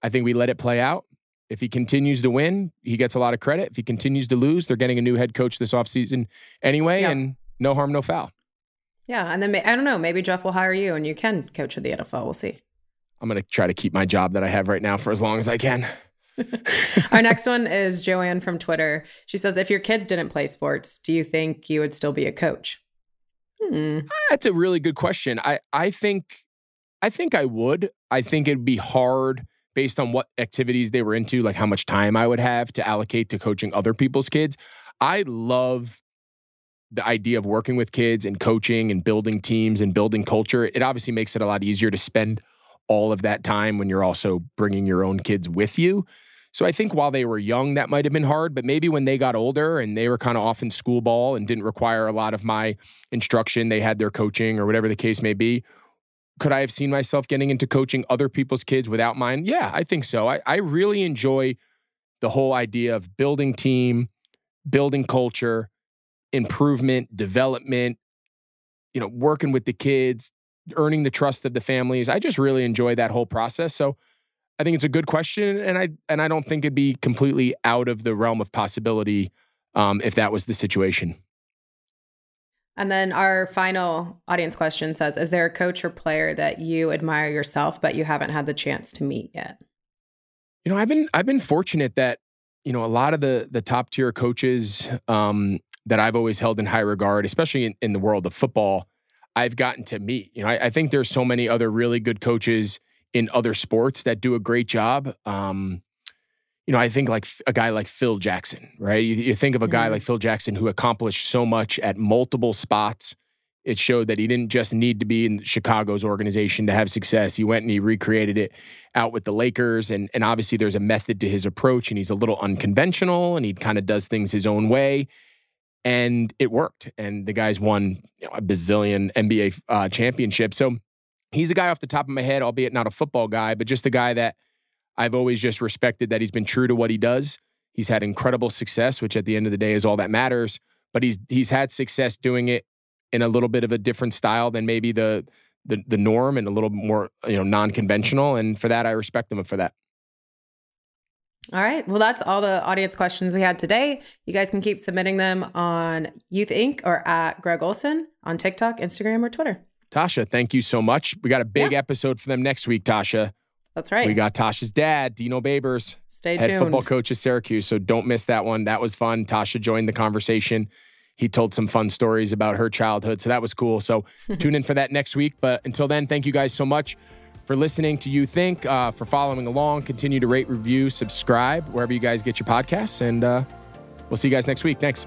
I think we let it play out. If he continues to win, he gets a lot of credit. If he continues to lose, they're getting a new head coach this offseason anyway, and no harm, no foul. Yeah, and then I don't know, maybe Jeff will hire you and you can coach in the NFL. We'll see. I'm going to try to keep my job that I have right now for as long as I can. Our next one is Joanne from Twitter. She says, if your kids didn't play sports, do you think you would still be a coach? That's a really good question. I think I would. I think it'd be hard based on what activities they were into, like how much time I would have to allocate to coaching other people's kids. I love the idea of working with kids and coaching and building teams and building culture. It obviously makes it a lot easier to spend all of that time when you're also bringing your own kids with you. So I think while they were young, that might have been hard, but maybe when they got older and they were kind of off in school ball and didn't require a lot of my instruction, they had their coaching or whatever the case may be, Could I have seen myself getting into coaching other people's kids without mine? Yeah, I think so. I really enjoy the whole idea of building team, building culture, improvement, development, working with the kids, earning the trust of the families. I just really enjoy that whole process. So I think it's a good question, and I don't think it'd be completely out of the realm of possibility if that was the situation. And then our final audience question says, is there a coach or player that you admire yourself, but you haven't had the chance to meet yet? I've been fortunate that, a lot of the top tier coaches that I've always held in high regard, especially in the world of football, I've gotten to meet. I think there's so many other really good coaches in other sports that do a great job. I think like a guy like Phil Jackson, right? You think of a guy like Phil Jackson who accomplished so much at multiple spots. It showed that he didn't just need to be in Chicago's organization to have success. He went and he recreated it out with the Lakers. And obviously there's a method to his approach, and he's a little unconventional, and he kind of does things his own way. And it worked. And the guy's won a bazillion NBA championships. So he's a guy off the top of my head, albeit not a football guy, but just a guy that I've always just respected, that he's been true to what he does. He's had incredible success, which at the end of the day is all that matters. But he's had success doing it in a little bit of a different style than maybe the norm, and a little more non-conventional. And for that, I respect him for that. All right. Well, that's all the audience questions we had today. You guys can keep submitting them on Youth Inc. or at Greg Olsen on TikTok, Instagram, or Twitter. Tasha, thank you so much. We got a big episode for them next week, Tasha. That's right. We got Tasha's dad, Dino Babers, Stay head tuned. football coach at Syracuse. So don't miss that one. That was fun. Tasha joined the conversation. He told some fun stories about her childhood. So that was cool. So tune in for that next week. But until then, thank you guys so much for listening to You Think, for following along. Continue to rate, review, subscribe, wherever you guys get your podcasts. And we'll see you guys next week. Thanks.